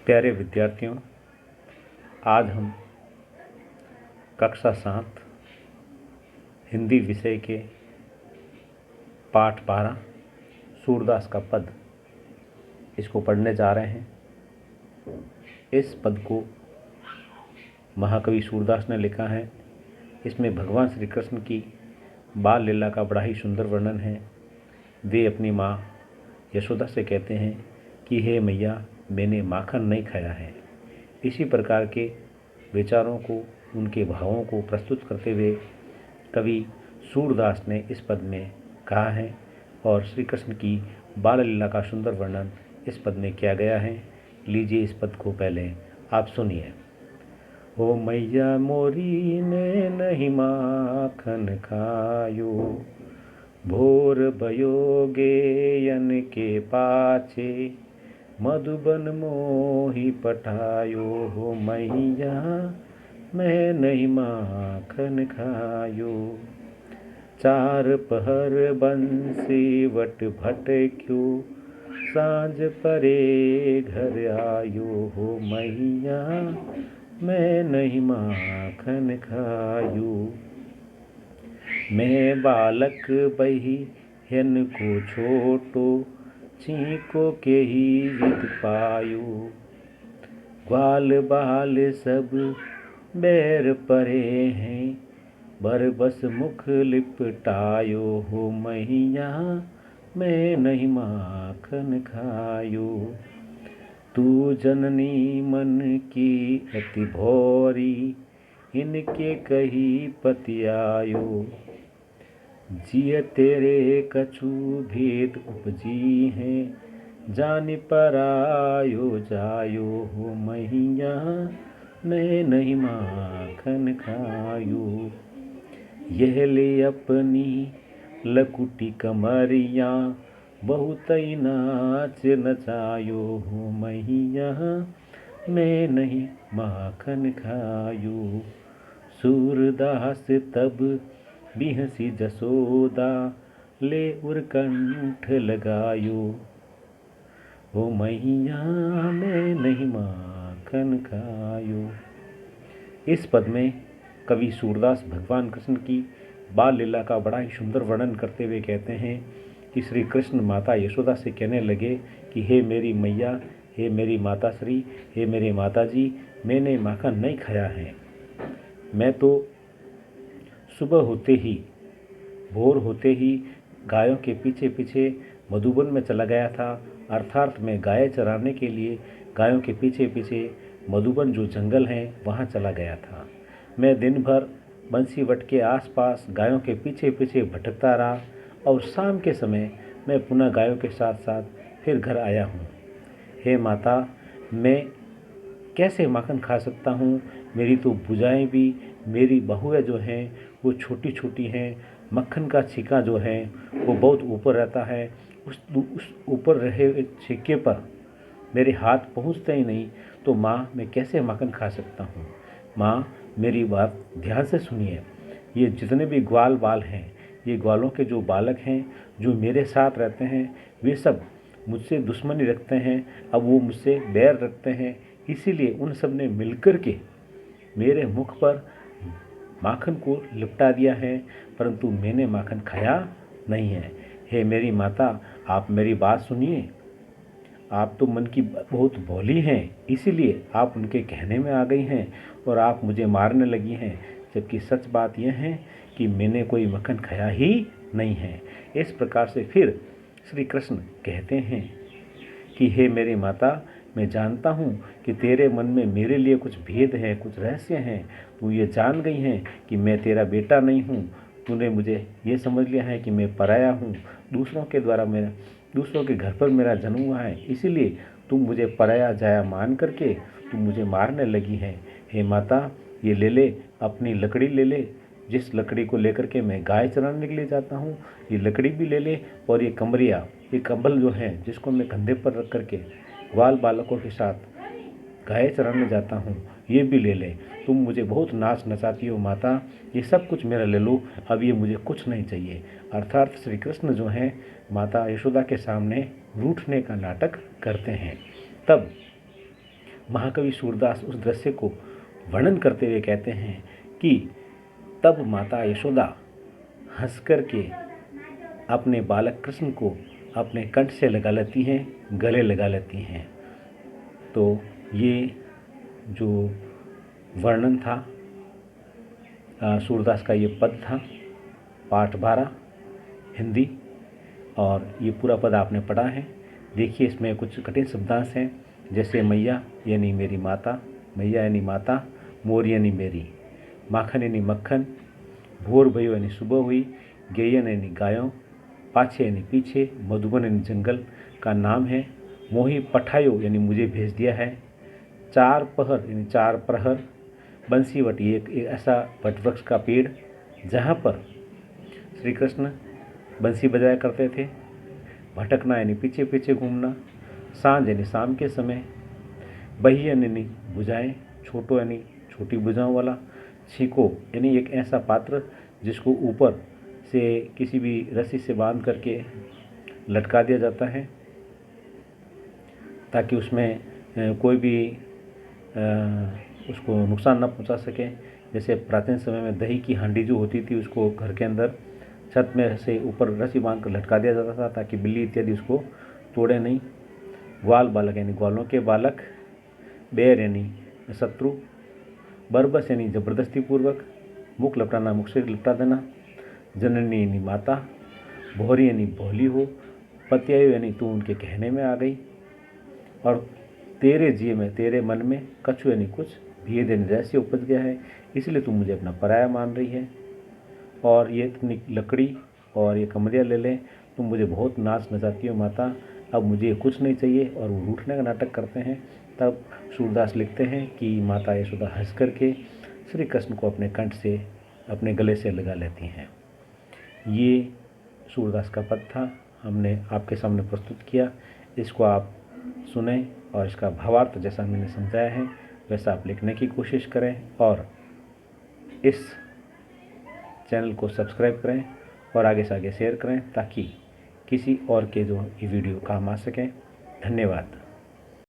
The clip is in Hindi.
प्यारे विद्यार्थियों, आज हम कक्षा 7 हिंदी विषय के पाठ 12 सूरदास का पद इसको पढ़ने जा रहे हैं। इस पद को महाकवि सूरदास ने लिखा है। इसमें भगवान श्री कृष्ण की बाल लीला का बड़ा ही सुंदर वर्णन है। वे अपनी माँ यशोदा से कहते हैं कि हे मैया, मैंने माखन नहीं खाया है। इसी प्रकार के विचारों को, उनके भावों को प्रस्तुत करते हुए कवि सूरदास ने इस पद में कहा है और श्री कृष्ण की बाल लीला का सुंदर वर्णन इस पद में किया गया है। लीजिए इस पद को पहले आप सुनिए। ओ मैया मोरी ने नहीं माखन खायो, भोर भयोगे यन के पाछे, मधुबन मोही पठायो। हो मैया मैं नहीं माखन खायो, चार पहर बंसी वट भटक्यो, सांझ परे घर आयो। हो मैया मैं नहीं माखन खायो, मैं बालक बही हन को छोटो, छीको के ही विद पायो, ग्वाल बाल सब बैर परे हैं, बरबस मुख लिपटायो। हो मैया मैं नहीं माखन खायो, तू जननी मन की अति भौरी, इनके कही पतियायो, जिय तेरे कछु भेद उपजी हैं, जानि परायो जायो। हो मैया मैं नहीं माखन खायो, यह ले अपनी लकुटी कमरिया, बहुत ही नाच नचायो। हो मैया मैं नहीं माखन खायो, सूरदास तब बिहसी जसोदा, ले उरकंठ लगायो। हो मैया मैं नहीं माखन खायो। इस पद में कवि सूरदास भगवान कृष्ण की बाल लीला का बड़ा ही सुंदर वर्णन करते हुए कहते हैं कि श्री कृष्ण माता यशोदा से कहने लगे कि हे मेरी मैया, हे मेरी माता श्री, हे मेरे माता जी, मैंने माखन नहीं खाया है। मैं तो सुबह होते ही, भोर होते ही गायों के पीछे पीछे मधुबन में चला गया था। अर्थात मैं गाय चराने के लिए गायों के पीछे पीछे मधुबन जो जंगल है वहाँ चला गया था। मैं दिन भर बंसीवट के आसपास गायों के पीछे पीछे भटकता रहा और शाम के समय मैं पुनः गायों के साथ साथ फिर घर आया हूँ। हे माता, मैं कैसे माखन खा सकता हूँ? मेरी तो भुजाएं भी, मेरी बहुएं जो हैं वो छोटी छोटी हैं। मक्खन का छीका जो है वो बहुत ऊपर रहता है। उस ऊपर रहे छीके पर मेरे हाथ पहुँचते ही नहीं। तो माँ, मैं कैसे माखन खा सकता हूँ? माँ, मेरी बात ध्यान से सुनिए। ये जितने भी ग्वाल बाल हैं, ये ग्वालों के जो बालक हैं जो मेरे साथ रहते हैं, वे सब मुझसे दुश्मनी रखते हैं। अब वो मुझसे बैर रखते हैं, इसीलिए उन सब ने मिलकर के मेरे मुख पर माखन को लिपटा दिया है, परंतु मैंने माखन खाया नहीं है। हे मेरी माता, आप मेरी बात सुनिए। आप तो मन की बहुत भोली हैं, इसीलिए आप उनके कहने में आ गई हैं और आप मुझे मारने लगी हैं, जबकि सच बात यह है कि मैंने कोई मक्खन खाया ही नहीं है। इस प्रकार से फिर श्री कृष्ण कहते हैं कि हे मेरी माता, मैं जानता हूँ कि तेरे मन में मेरे लिए कुछ भेद है, कुछ रहस्य हैं। तू ये जान गई है कि मैं तेरा बेटा नहीं हूँ। तूने मुझे ये समझ लिया है कि मैं पराया हूँ, दूसरों के घर पर मेरा जन्म हुआ है, इसीलिए तुम मुझे पराया जाया मान करके तुम मुझे मारने लगी है। हे माता, ये ले ले, अपनी लकड़ी ले ले, जिस लकड़ी को लेकर के मैं गाय चराने के लिए जाता हूँ, ये लकड़ी भी ले ले, और ये कमरिया, ये कंबल जो है जिसको मैं कंधे पर रख करके ग्वाल बालकों के साथ गाय चराने जाता हूँ, ये भी ले ले। तुम मुझे बहुत नाच नचाती हो माता, ये सब कुछ मेरा ले लो, अब ये मुझे कुछ नहीं चाहिए। अर्थात श्री कृष्ण जो हैं माता यशोदा के सामने रूठने का नाटक करते हैं। तब महाकवि सूरदास उस दृश्य को वर्णन करते हुए कहते हैं कि तब माता यशोदा हंस कर के अपने बालक कृष्ण को अपने कंठ से लगा लेती हैं, गले लगा लेती हैं। तो ये जो वर्णन था सूरदास का, ये पद था पाठ 12 हिंदी, और ये पूरा पद आपने पढ़ा है। देखिए इसमें कुछ कठिन शब्दांश हैं, जैसे मैया यानी मेरी माता, मैया यानी माता, मोर यानी मेरी, माखन यानी मक्खन, भोर भयो यानी सुबह हुई, गेयन यानी गायों, पाछे यानी पीछे, मधुबन यानी जंगल का नाम है, मोही पठायो यानी मुझे भेज दिया है, चार पहर यानी चार प्रहर, बंसीवट ये एक ऐसा वटवृक्ष का पेड़ जहाँ पर श्री कृष्ण बंसी बजाया करते थे, भटकना यानी पीछे पीछे घूमना, सांझ यानी शाम के समय, बही यानी बुझाएँ, छोटो यानी छोटी बुझाओं वाला, छीको यानी एक ऐसा पात्र जिसको ऊपर से किसी भी रस्सी से बांध करके लटका दिया जाता है ताकि उसमें कोई भी उसको नुकसान न पहुंचा सके। जैसे प्राचीन समय में दही की हांडी जो होती थी उसको घर के अंदर छत में से ऊपर रस्सी बांध कर लटका दिया जाता था ताकि बिल्ली इत्यादि उसको तोड़े नहीं। ग्वाल बालक यानी ग्वालों के बालक, बैर यानी शत्रु, बरबस यानी जबरदस्ती पूर्वक, मुख लपटाना मुख से लपटा देना, जननी यानी माता, भोरी यानी भोली हो, पत्यायु यानी तू उनके कहने में आ गई, और तेरे जी में तेरे मन में कछु यानी कुछ भेद यानी रहस्य उपज गया है, इसलिए तू मुझे अपना पराया मान रही है, और ये इतनी लकड़ी और ये कमरिया ले लें, तुम मुझे बहुत नाच नचाती हो माता, अब मुझे कुछ नहीं चाहिए। और वो रूठने का नाटक करते हैं। तब सूरदास लिखते हैं कि माता यशोदा हंस करके श्री कृष्ण को अपने कंठ से अपने गले से लगा लेती हैं। ये सूरदास का पद था, हमने आपके सामने प्रस्तुत किया। इसको आप सुने और इसका भावार्थ जैसा मैंने समझाया है वैसा आप लिखने की कोशिश करें, और इस चैनल को सब्सक्राइब करें और आगे से आगे शेयर करें ताकि किसी और के जो ये वीडियो काम आ सकें। धन्यवाद।